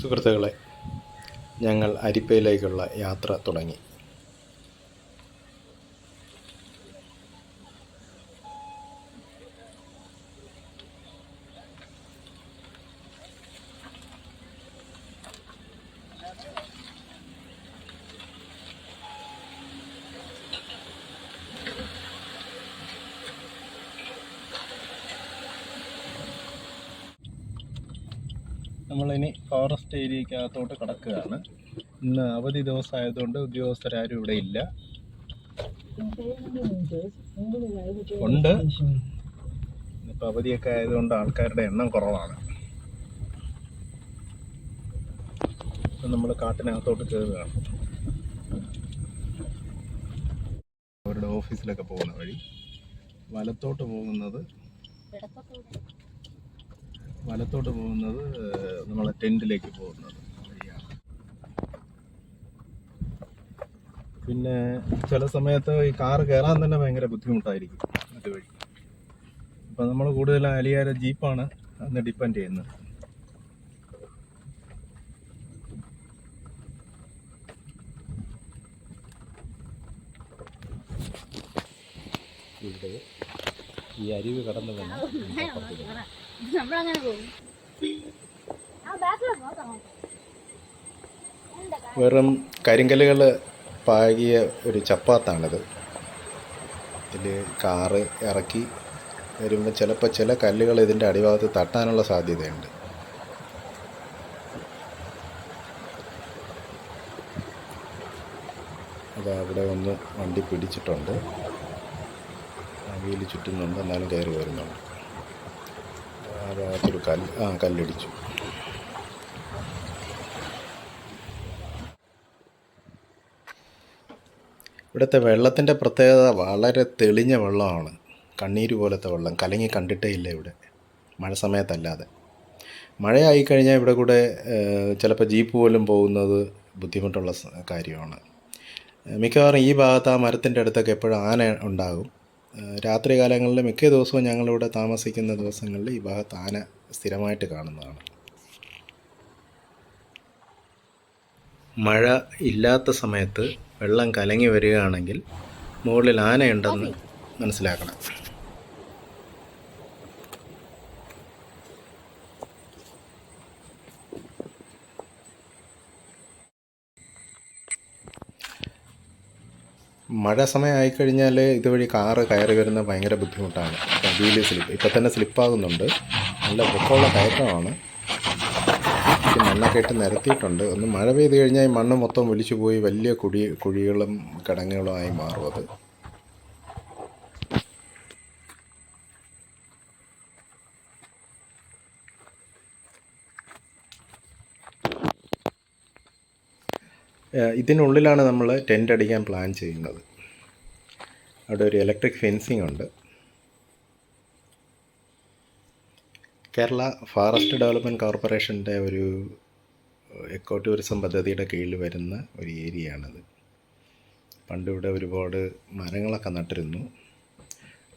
സുഹൃത്തുക്കളെ, ഞങ്ങൾ അരിപ്പയിലേക്കുള്ള യാത്ര തുടങ്ങി. നമ്മളിനി ഫോറസ്റ്റ് ഏരിയക്കകത്തോട്ട് കടക്കുകയാണ്. ഇന്ന് അവധി ദിവസമായതുകൊണ്ട് ഉദ്യോഗസ്ഥരാരും ഇവിടെ ഇല്ല. ഉണ്ട്, ഇപ്പം അവധിയൊക്കെ ആയതുകൊണ്ട് ആൾക്കാരുടെ എണ്ണം കുറവാണ്. ഇപ്പം നമ്മൾ കാട്ടിനകത്തോട്ട് കയറുകയാണ്. അവരുടെ ഓഫീസിലൊക്കെ പോകുന്ന വഴി. വലത്തോട്ട് പോകുന്നത് നമ്മളെ ടെൻറ്റിലേക്ക് പോകുന്നത് വഴിയാണ്. പിന്നെ ചില സമയത്ത് ഈ കാറ് കയറാൻ തന്നെ ഭയങ്കര ബുദ്ധിമുട്ടായിരിക്കും അതുവഴി. അപ്പം നമ്മൾ കൂടുതൽ അലിയാര ജീപ്പാണ് അന്ന് ഡിപ്പെൻഡ് ചെയ്യുന്നത്. ഇവിടെ ഈ അരുവി കടന്നു വേണം. വെറും കരിങ്കല്ലുകൾ പാകിയ ഒരു ചപ്പാത്താണിത്. ഇതിൽ കാറ് ഇറക്കി വരുമ്പോൾ ചിലപ്പോൾ ചില കല്ലുകൾ ഇതിൻ്റെ അടിഭാഗത്ത് തട്ടാനുള്ള സാധ്യതയുണ്ട്. അത് അവിടെ ഒന്ന് വണ്ടി പിടിച്ചിട്ടുണ്ട്. വീല് ചുറ്റുന്നുണ്ട്, എന്നാലും കയറി വരുന്നുണ്ട്. ആ ഭാഗത്തൊരു കല്ലടിച്ചു. ഇവിടുത്തെ വെള്ളത്തിൻ്റെ പ്രത്യേകത വളരെ തെളിഞ്ഞ വെള്ളമാണ്. കണ്ണീര് പോലത്തെ വെള്ളം. കലങ്ങി കണ്ടിട്ടേ ഇല്ല ഇവിടെ, മഴ സമയത്തല്ലാതെ. മഴയായിക്കഴിഞ്ഞാൽ ഇവിടെ കൂടെ ചിലപ്പോൾ ജീപ്പ് പോലും പോകുന്നത് ബുദ്ധിമുട്ടുള്ള കാര്യമാണ്. മിക്കവാറും ഈ ഭാഗത്ത് ആ മരത്തിൻ്റെ അടുത്തൊക്കെ എപ്പോഴും ആന ഉണ്ടാകും. രാത്രി കാലങ്ങളിൽ മിക്ക ദിവസവും ഞങ്ങളിവിടെ താമസിക്കുന്ന ദിവസങ്ങളിൽ ഈ ഭാഗത്ത് ആന സ്ഥിരമായിട്ട് കാണുന്നതാണ്. മഴ ഇല്ലാത്ത സമയത്ത് വെള്ളം കലങ്ങി വരികയാണെങ്കിൽ മുകളിൽ ആനയുണ്ടെന്ന് മനസ്സിലാക്കണം. മഴ സമയം ആയിക്കഴിഞ്ഞാൽ ഇതുവഴി കാറ് കയറി വരുന്ന ഭയങ്കര ബുദ്ധിമുട്ടാണ്. വീല് ഇപ്പം തന്നെ സ്ലിപ്പാകുന്നുണ്ട്. നല്ല പൊക്കമുള്ള കയറ്റമാണ്. മണ്ണൊക്കെ ഇട്ട് നിരത്തിയിട്ടുണ്ട്. ഒന്ന് മഴ പെയ്ത് കഴിഞ്ഞാൽ ഈ മണ്ണ് മൊത്തം ഒലിച്ചു പോയി വലിയ കുഴികളും കിടങ്ങുകളുമായി മാറും. അത് ഇതിനുള്ളിലാണ് നമ്മൾ ടെൻ്റ് അടിക്കാൻ പ്ലാൻ ചെയ്യുന്നത്. അവിടെ ഒരു ഇലക്ട്രിക് ഫെൻസിങ് ഉണ്ട്. കേരള ഫോറസ്റ്റ് ഡെവലപ്മെൻറ്റ് കോർപ്പറേഷൻ്റെ ഒരു എക്കോ ടൂറിസം പദ്ധതിയുടെ കീഴിൽ വരുന്ന ഒരു ഏരിയയാണിത്. പണ്ടിവിടെ ഒരുപാട് മരങ്ങളൊക്കെ നട്ടിരുന്നു.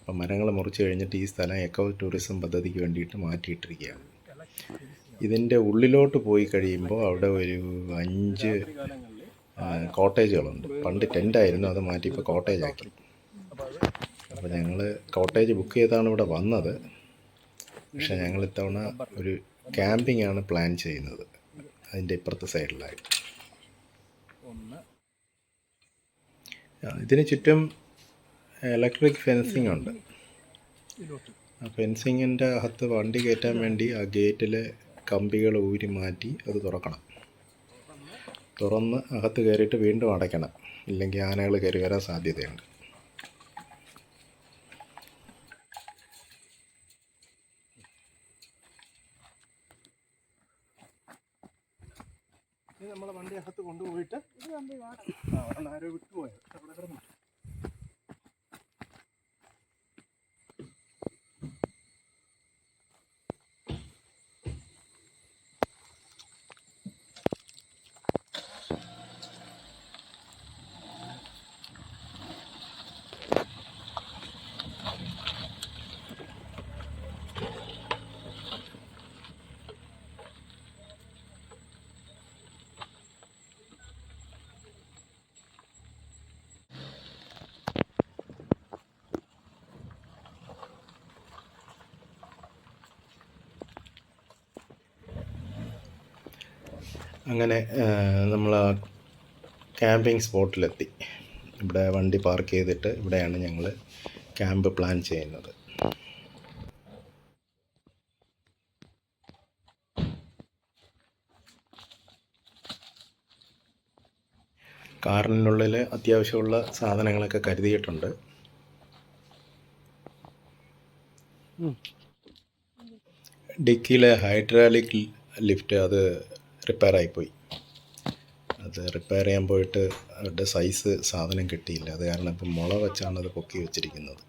അപ്പം മരങ്ങൾ മുറിച്ച് കഴിഞ്ഞിട്ട് ഈ സ്ഥലം എക്കോ ടൂറിസം പദ്ധതിക്ക് വേണ്ടിയിട്ട് മാറ്റിയിട്ടിരിക്കുകയാണ്. ഇതിൻ്റെ ഉള്ളിലോട്ട് പോയി കഴിയുമ്പോൾ അവിടെ ഒരു 5 കോട്ടേജുകളുണ്ട്. പണ്ട് ടെൻ്റായിരുന്നു, അത് മാറ്റി ഇപ്പോൾ കോട്ടേജാക്കി. അപ്പോൾ ഞങ്ങൾ കോട്ടേജ് ബുക്ക് ചെയ്താണ് ഇവിടെ വന്നത്. പക്ഷേ ഞങ്ങൾ ഇത്തവണ ഒരു ക്യാമ്പിംഗ് ആണ് പ്ലാൻ ചെയ്യുന്നത്. അതിൻ്റെ ഇപ്പുറത്തെ സൈഡിലായിട്ട് ഇതിന് ചുറ്റും ഇലക്ട്രിക് ഫെൻസിങ് ഉണ്ട്. ആ ഫെൻസിങ്ങിൻ്റെ അകത്ത് വണ്ടി കയറ്റാൻ വേണ്ടി ആ ഗേറ്റിലെ കമ്പികൾ ഊരി മാറ്റി അത് തുറക്കണം. തുറന്ന് അകത്ത് കയറിയിട്ട് വീണ്ടും അടയ്ക്കണം, ഇല്ലെങ്കിൽ ആനകൾ കയറി വരാൻ സാധ്യതയുണ്ട്. ഇത് നമ്മളെ വണ്ടി അകത്ത് കൊണ്ടുപോയിട്ട് ആരോ വിട്ടുപോയത് അവിടെ കിടന്നു. അങ്ങനെ നമ്മൾ ആ ക്യാമ്പിംഗ് സ്പോട്ടിലെത്തി. ഇവിടെ വണ്ടി പാർക്ക് ചെയ്തിട്ട് ഇവിടെയാണ് ഞങ്ങൾ ക്യാമ്പ് പ്ലാൻ ചെയ്യുന്നത്. കാറിനുള്ളിൽ അത്യാവശ്യമുള്ള സാധനങ്ങളൊക്കെ കരുതിയിട്ടുണ്ട്. ഡിക്കിയിലെ ഹൈഡ്രാലിക് ലിഫ്റ്റ് അത് റിപ്പയറായിപ്പോയി. അത് റിപ്പയർ ചെയ്യാൻ പോയിട്ട് അവരുടെ സൈസ് സാധനം കിട്ടിയില്ല. അത് കാരണം ഇപ്പം മുള വെച്ചാണ് അത് പൊക്കി വെച്ചിരിക്കുന്നത്.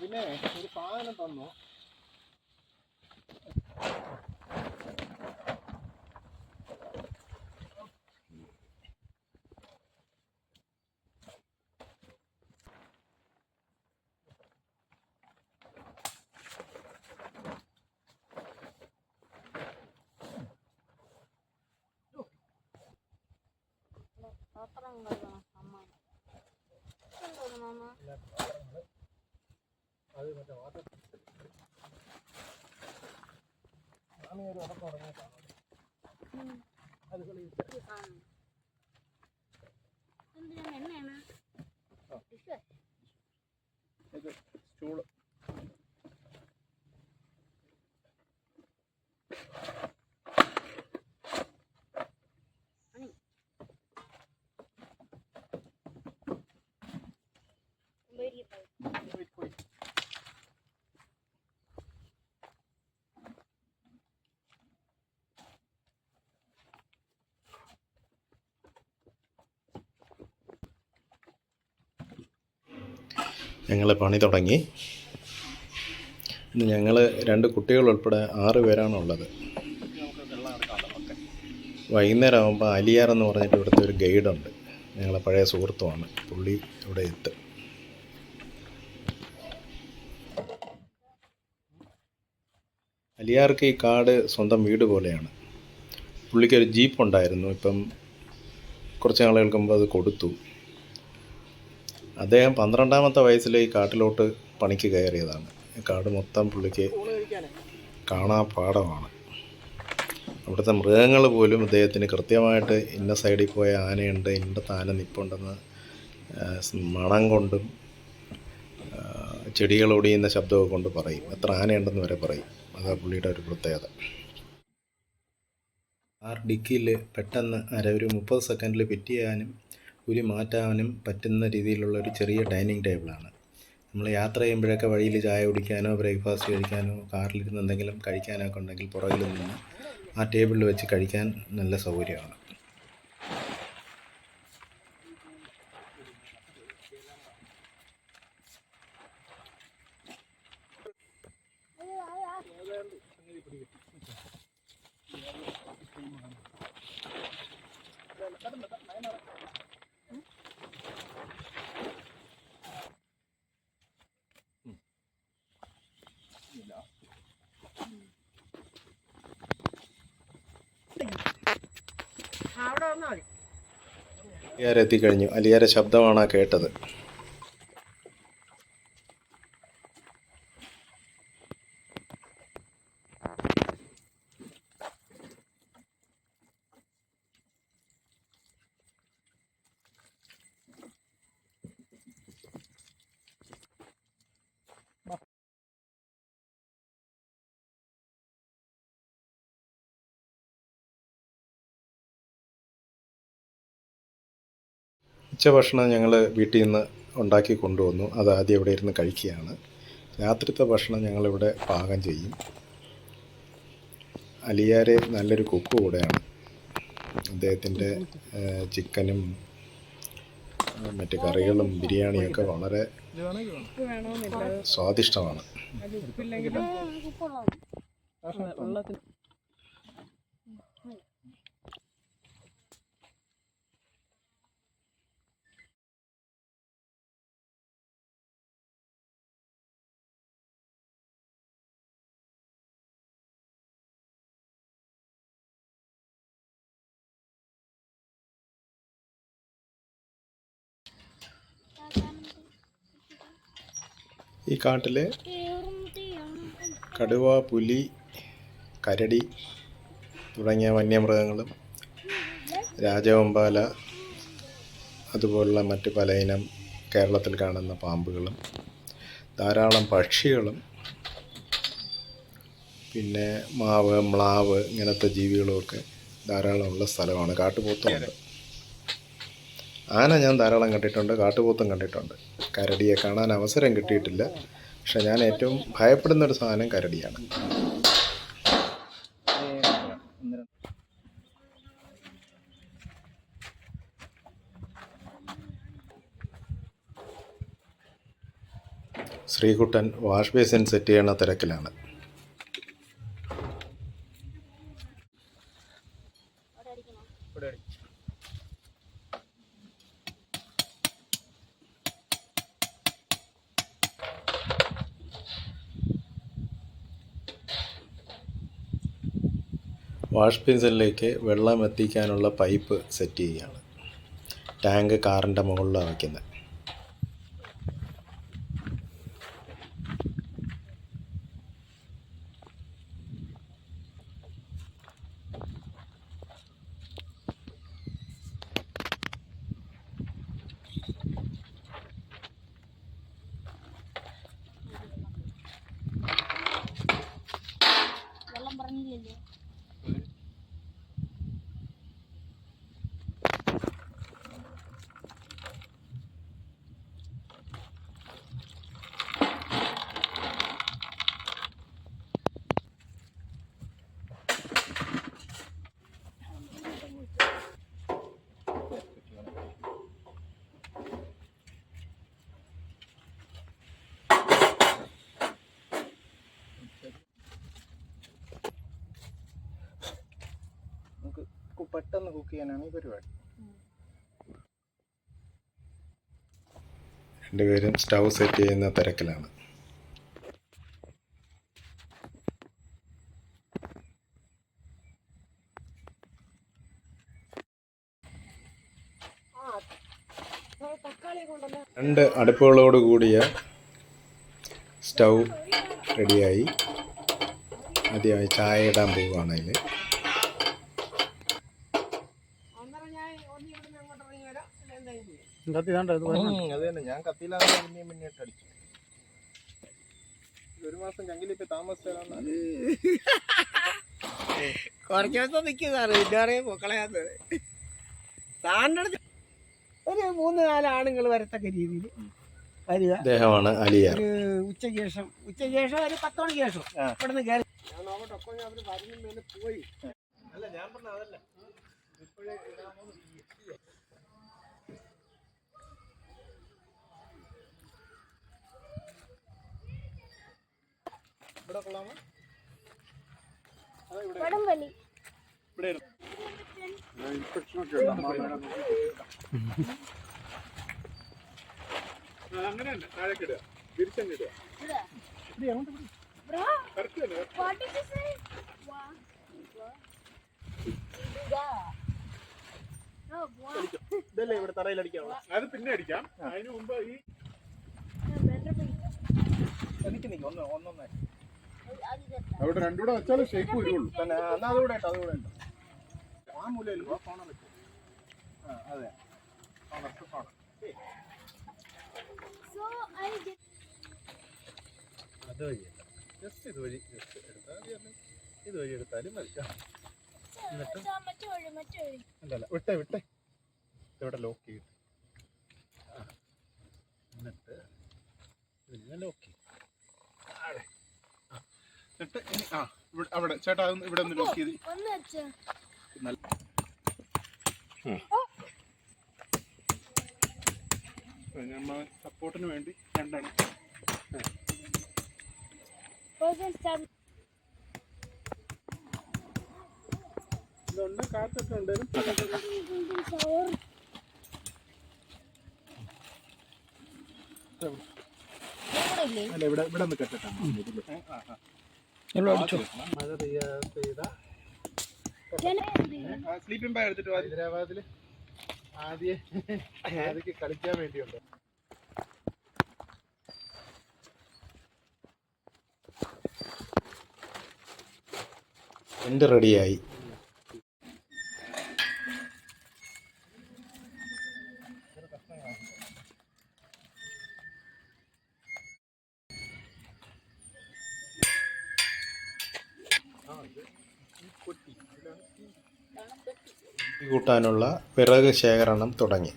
പിന്നെ ഒരു സാധനം തന്നു. അത് മറ്റേ വാട്ടർ ഒരു ഉടക്കം തുടങ്ങിയിട്ടാണ് അത് ഇത് സ്റ്റൂള്. ഞങ്ങൾ പണി തുടങ്ങി. ഇന്ന് ഞങ്ങൾ 2 കുട്ടികൾ ഉൾപ്പെടെ 6 പേരാണുള്ളത്. വൈകുന്നേരം ആകുമ്പോൾ അലിയാർ എന്ന് പറഞ്ഞിട്ട് ഇവിടുത്തെ ഒരു ഗൈഡുണ്ട്, ഞങ്ങളെ പഴയ സുഹൃത്തുമാണ്. പുള്ളി ഇവിടെ എത്തും. അലിയാർക്ക് ഈ കാട് സ്വന്തം വീട് പോലെയാണ്. പുള്ളിക്കൊരു ജീപ്പ് ഉണ്ടായിരുന്നു, ഇപ്പം കുറച്ച് നാളുകൾക്ക് മുമ്പ് അത് കൊടുത്തു. അദ്ദേഹം 12ാമത്തെ വയസ്സിൽ ഈ കാട്ടിലോട്ട് പണിക്ക് കയറിയതാണ്. കാട് മൊത്തം പുള്ളിക്ക് കാണാപ്പാടമാണ്. അവിടുത്തെ മൃഗങ്ങൾ പോലും അദ്ദേഹത്തിന് കൃത്യമായിട്ട് ഇന്ന സൈഡിൽ പോയ ആനയുണ്ട്, ഇന്ന ആന നിൽപ്പുണ്ടെന്ന് മണം കൊണ്ടും ചെടികൾ ഒടിയുന്ന ശബ്ദമൊക്കെ കൊണ്ട് പറയും. എത്ര ആനയുണ്ടെന്ന് വരെ പറയും. അതാണ് പുള്ളിയുടെ ഒരു പ്രത്യേകത. ഡിക്കിയിൽ പെട്ടെന്ന് ഒരു 30 സെക്കൻഡിൽ ഫിറ്റ് ചെയ്യാനും ഉരി മാറ്റാനും പറ്റുന്ന രീതിയിലുള്ള ഒരു ചെറിയ ഡൈനിങ് ടേബിളാണ്. നമ്മൾ യാത്ര ചെയ്യുമ്പോഴൊക്കെ വഴിയിൽ ചായ കുടിക്കാനോ ബ്രേക്ക്ഫാസ്റ്റ് കഴിക്കാനോ കാറിലിരുന്ന് എന്തെങ്കിലും കഴിക്കാനൊക്കെ ഉണ്ടെങ്കിൽ പുറകിൽ നിന്ന് ആ ടേബിളിൽ വെച്ച് കഴിക്കാൻ നല്ല സൗകര്യമാണ്. അലിയാർ എത്തിക്കഴിഞ്ഞു. അലിയാരെ ശബ്ദമാണ് കേട്ടത്. ഉച്ചഭക്ഷണം ഞങ്ങൾ വീട്ടിൽ നിന്ന് ഉണ്ടാക്കി കൊണ്ടുവന്നു. അത് ആദ്യം ഇവിടെ ഇരുന്ന് കഴിക്കുകയാണ്. രാത്രിത്തെ ഭക്ഷണം ഞങ്ങളിവിടെ പാകം ചെയ്യും. അലിയാർ നല്ലൊരു കുക്ക് കൂടെയാണ്. അദ്ദേഹത്തിൻ്റെ ചിക്കനും മറ്റ് കറികളും ബിരിയാണിയൊക്കെ വളരെ സ്വാദിഷ്ടമാണ്. ഈ കാട്ടിൽ കടുവ, പുലി, കരടി തുടങ്ങിയ വന്യമൃഗങ്ങളും രാജവെമ്പാല അതുപോലുള്ള മറ്റ് പല ഇനം കേരളത്തിൽ കാണുന്ന പാമ്പുകളും ധാരാളം പക്ഷികളും പിന്നെ മാവ്, മ്ലാവ് ഇങ്ങനത്തെ ജീവികളുമൊക്കെ ധാരാളമുള്ള സ്ഥലമാണ്. കാട്ടുപോത്തുമുണ്ട്. ആന ഞാൻ ധാരാളം കണ്ടിട്ടുണ്ട്, കാട്ടുപോത്തും കണ്ടിട്ടുണ്ട്. കരടിയെ കാണാൻ അവസരം കിട്ടിയിട്ടില്ല. പക്ഷെ ഞാൻ ഏറ്റവും ഭയപ്പെടുന്നൊരു സാധനം കരടിയാണ്. ശ്രീകുട്ടൻ വാഷ് ബേസിൻ സെറ്റ് ചെയ്യണ തിരക്കിലാണ്. വാഷ് ബേസിനിലേക്ക് വെള്ളം എത്തിക്കാനുള്ള പൈപ്പ് സെറ്റ് ചെയ്യുകയാണ്. ടാങ്ക് കാറിൻ്റെ മുകളിലാണ് വയ്ക്കുന്നത്. പെട്ടെന്ന് കുക്ക് ചെയ്യാനാണ് ഈ പരിപാടി. രണ്ടുപേരും സ്റ്റൗ സെറ്റ് ചെയ്യുന്ന തിരക്കിലാണ്. രണ്ട് അടുപ്പുകളോട് കൂടിയ സ്റ്റൗ റെഡിയായി. ആദ്യമായി ചായ ഇടാൻ പോവുകയാണ് അതിൽ. അത് തന്നെ, ഞാൻ കത്തിയിലാണ് പിന്നെയും അടിച്ചു. ഒരു മാസം ചങ്കിലിപ്പോ താമസിച്ചാണ്. കുറച്ച് ദിവസം നിൽക്കുന്നതാണ് പിന്നെ പൊക്കളയാത്ത സാറിൻ്റെ ഒരു 3-4 ആണുങ്ങൾ വരത്തക്ക രീതിയിൽ വരിക. അദ്ദേഹമാണ് അലിയാർ. ഉച്ചയ്ക്ക് ശേഷം ഒരു 10 മണിക്ക് ശേഷം ഇവിടെ നിന്ന് കയറി അവർ വരുന്നതിന് പോയി. അല്ല, ഞാൻ പറഞ്ഞ അതല്ല, ഇപ്പോഴേ ഇവിടെ കൊള്ളാമോ? അങ്ങനെയല്ല, താഴേക്കിടുക, തിരിച്ചങ്ങിടുക. ഇതല്ലേ ഇവിടെ തറയിൽ അടിക്കാനുള്ള, അത് പിന്നെ അടിക്കാം. അതിന് മുമ്പ് ഈ നിൽക്കും ഒന്നൊന്നേ അവിടെ രണ്ടുകൂടെ വെച്ചാൽ ഷേപ്പ് വരുള്ളൂ. തന്നെ എന്നാൽ അതുകൂടെ ഇട്ടോ, അതുകൂടെ ഉണ്ടോ ആ മൂലയിൽ കാണാൻ പറ്റും. അതെ, അതുവഴി ജസ്റ്റ് ഇതുവഴി ജസ്റ്റ് എടുത്താൽ മതി. ഇതുവഴി എടുത്താലും മതി. എന്നിട്ട് അല്ലല്ല, വിട്ടേ ഇവിടെ ലോക്ക് ചെയ്തിട്ട് എന്നിട്ട് പിന്നെ ലോക്ക് ചെയ്യും. എന്നിട്ട് ഇവിടെ അവിടെ ചേട്ടാ ഇവിടെ ഒന്ന് ലോക്ക് ചെയ്ത് നമ്മൾ സപ്പോർട്ടിന് വേണ്ടി രണ്ടെണ്ണം. ഇതുണ്ട്, കാറ്റൊക്കെ ഉണ്ട്. അല്ല, ഇവിടെ ഒന്ന് കെട്ടിട്ടാ മഴ പെയ്ത സ്ലീപ്പിംഗ് ബാഗ് എടുത്തിട്ട് ഹൈദരാബാദിൽ ആദ്യം കളിക്കാൻ വേണ്ടിയുണ്ട്. ടെൻ്റ് റെഡിയായി. തീ കൂട്ടാനുള്ള വിറക് ശേഖരണം തുടങ്ങി.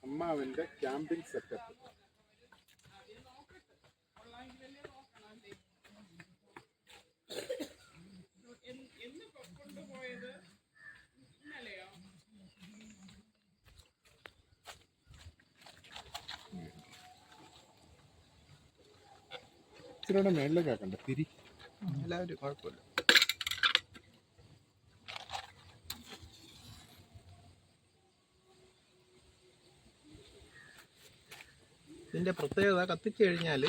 അമ്മാവന്റെ ക്യാമ്പിംഗ് സെറ്റപ്പ്. ഇച്ചിരിയുടെ മേളിലേക്ക് ആക്കണ്ട തിരി. എല്ലാവരും കുഴപ്പമില്ല. ഇതിൻ്റെ പ്രത്യേകത കത്തിച്ചു കഴിഞ്ഞാൽ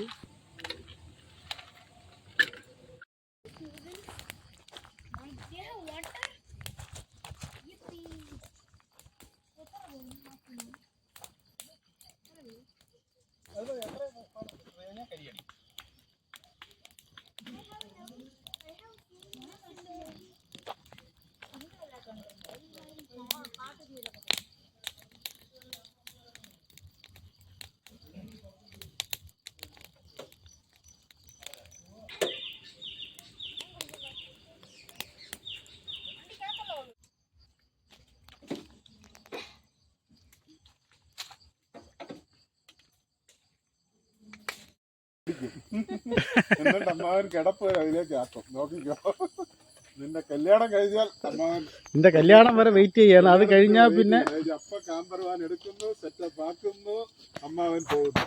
എന്നിട്ട് അമ്മാവൻ കിടപ്പ് വരെ അതിലേക്ക് ആക്കും. നോക്കിക്കോ, നിന്റെ കല്യാണം കഴിഞ്ഞാൽ അമ്മാവൻ എന്റെ കല്യാണം വരെ വെയിറ്റ് ചെയ്യാണ്. അത് കഴിഞ്ഞാൽ പിന്നെ അപ്പ കാമ്പർവാൻ എടുക്കുന്നു, സെറ്റപ്പ് ആക്കുന്നു, അമ്മാവൻ പോകുന്നു.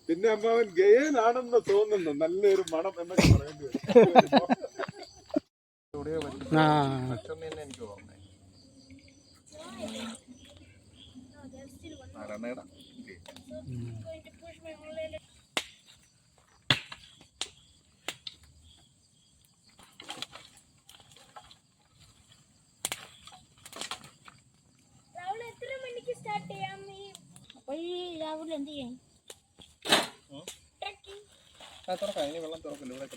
പിന്നെ അമ്മാവൻ ഗയനാണെന്ന് തോന്നുന്നു. നല്ലൊരു മണം എന്നൊക്കെ പറയേണ്ടി വരും. എനിക്ക് തോന്നുന്നത് രാവിലെ എന്ത് ചെയ്യും? വെള്ളം തുറക്കില്ല ഇവിടെ.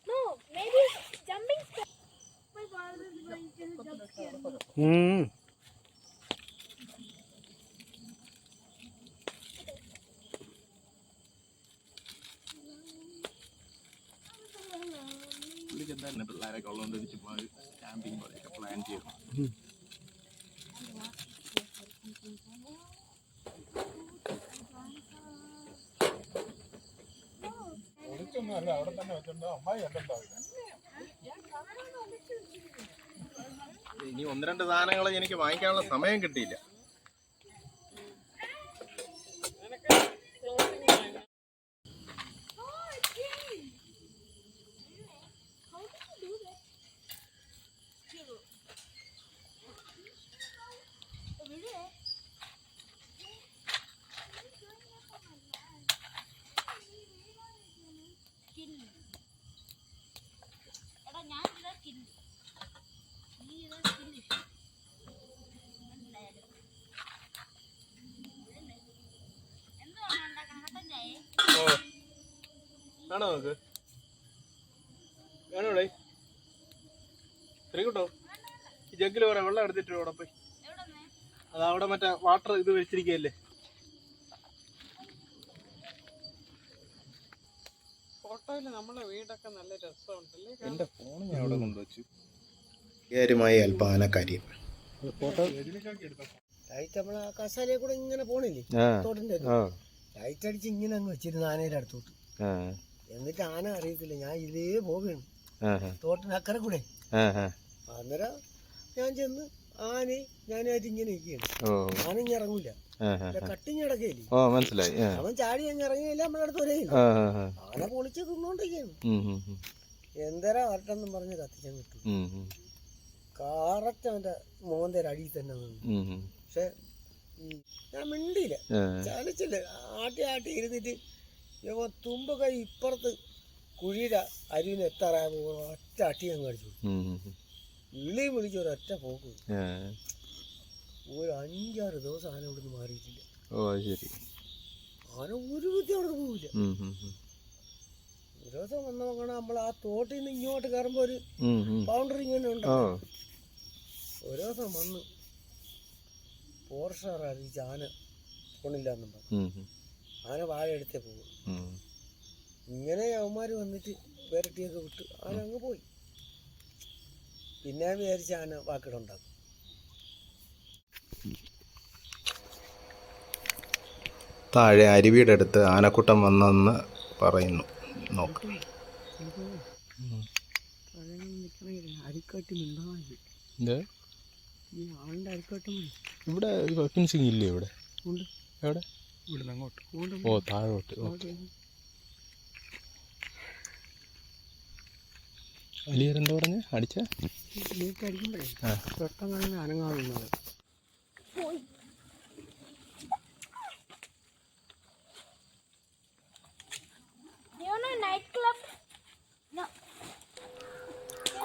No, maybe jumping. My father is going to jump here. പിള്ളേരൊക്കെ ഉള്ളതുകൊണ്ട് ചുമ്മാ ക്യാമ്പിങ് പോലെയൊക്കെ പ്ലാൻ ചെയ്തു. അവിടെ തന്നെ വെച്ചിട്ടുണ്ടോ? അമ്മായി കണ്ടുണ്ടാവില്ല. ഇനി ഒന്ന് രണ്ട് സാധനങ്ങൾ എനിക്ക് വാങ്ങിക്കാനുള്ള സമയം കിട്ടിയില്ല. ആണോ നമുക്ക് വേണോടെ ശ്രീകുട്ടോ ഈ ജഗ്ഗിൽ പറയാം വെള്ളം എടുത്തിട്ട് അവിടെ പോയി. അത് അവിടെ മറ്റേ വാട്ടർ ഇത് വെച്ചിരിക്കുകയല്ലേ. ഫോട്ടോയില് നമ്മളെ വീടൊക്കെ നല്ല രസമുണ്ടല്ലേ. എൻ്റെ ഫോൺ ഞാൻ അവിടെ കൊണ്ടുവച്ചു. കാര്യമായി അല്പാന കാര്യം. ഫോട്ടോ ലൈറ്റ് നമ്മളെ കസാലയെ കൂടെ ഇങ്ങനെ പോണില്ലേ ആ തോട്ടിന്റെ ഓ ലൈറ്റ് അടിച്ച് ഇങ്ങനെ അങ്ങ് വെച്ചിരുന്നു ആനയുടെ അടുത്തോട്ട്. ആ എന്നിട്ട് ആന അറിയത്തില്ല ഞാൻ ഇതേ പോവുകയാണ് ആ തോട്ടിന് അക്കരെ കൂടെ. ആ ആ അന്നേരം ഞാൻ ചെന്ന് ആനയും ഞാനായിട്ട് ഇങ്ങനെ ഇരിക്കുകയാണ്. ഓ ആന ഇങ്ങനെ ഇറങ്ങൂല, ആ ആ കട്ടിങ് കിടക്കയില്ലേ. ഓ മനസ്സിലായി. ആ അവൻ ചാടി അങ്ങ് ഇറങ്ങിയില്ല, നമ്മളെ അടുത്ത് വരെയില്ല. ആ ആ ആന പൊളിച്ച് തിന്നോണ്ടിരിക്കുകയാണ്. എന്തരാ വരട്ടെന്നും പറഞ്ഞ് കത്തിച്ചങ്ങ് ഇട്ടു. കറക്റ്റ് അവന്റെ മോന്റെ അടിയിൽ തന്നെ നിന്നു. പക്ഷെ ഞാൻ മിണ്ടിയില്ല, ചലിച്ചില്ല. ആട്ടി ആട്ടി ഇരുന്നിട്ട് തുമ്പ കൈ ഇപ്പുറത്ത് കുഴിയുടെ അരുവിന് എത്താറായ ഒറ്റ അട്ടി അങ്ങ് കടിച്ചു. വിളിയും വിളിച്ച് ഒരൊറ്റ പോക്ക്. ഒരു 5-6 ദിവസം ആന ഇവിടെ നിന്ന് മാറിയിട്ടില്ല. ഓ ശരി. ആന ഒരു ബുദ്ധി അവിടെ പോവില്ല. ഒരു ദിവസം വന്ന നോക്കണം, നമ്മൾ ആ തോട്ടിൽ നിന്ന് ഇങ്ങോട്ട് കയറുമ്പോ ഒരു ബൗണ്ടറി ഇങ്ങനെ ഉണ്ട്. ഒരു ദിവസം വന്ന് ഫോറസ്റ്റാർ അറിയിച്ച് ആന പോണില്ലാന്നും പറഞ്ഞു. ആന വാഴ എടുത്തേ പോകും. ഇങ്ങനെ അവന്മാർ വന്നിട്ട് വിരട്ടിയൊക്കെ വിട്ട് ആന അങ്ങ് പോയി. പിന്നെ വിചാരിച്ച ആന വാക്കിടുണ്ടാക്കും. താഴെ അരുവിയുടെ അടുത്ത് ആനക്കൂട്ടം വന്നെന്ന് പറയുന്നു. നോക്കാം. അരിക്കാട്ടി മിണ്ടാവില്ല. ഇത് ഈ ആളുടെ അരിക്കാട്ടും ഇവിടെ ഫെൻസിങ് ഇല്ലേ? ഇവിടെ ഉണ്ട്. എവിടെ? ഇവിടുന്ന് അങ്ങോട്ട്. ഓ താഴോട്ട്. അലിയരെന്താ പറഞ്ഞ് അടിച്ച അടിക്കുമ്പോഴേ പെട്ടെന്ന് അനങ്ങാവുന്നത്.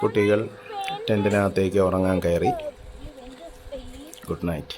കുട്ടികൾ ടെൻറ്റിനകത്തേക്ക് ഉറങ്ങാൻ കയറി. Good night.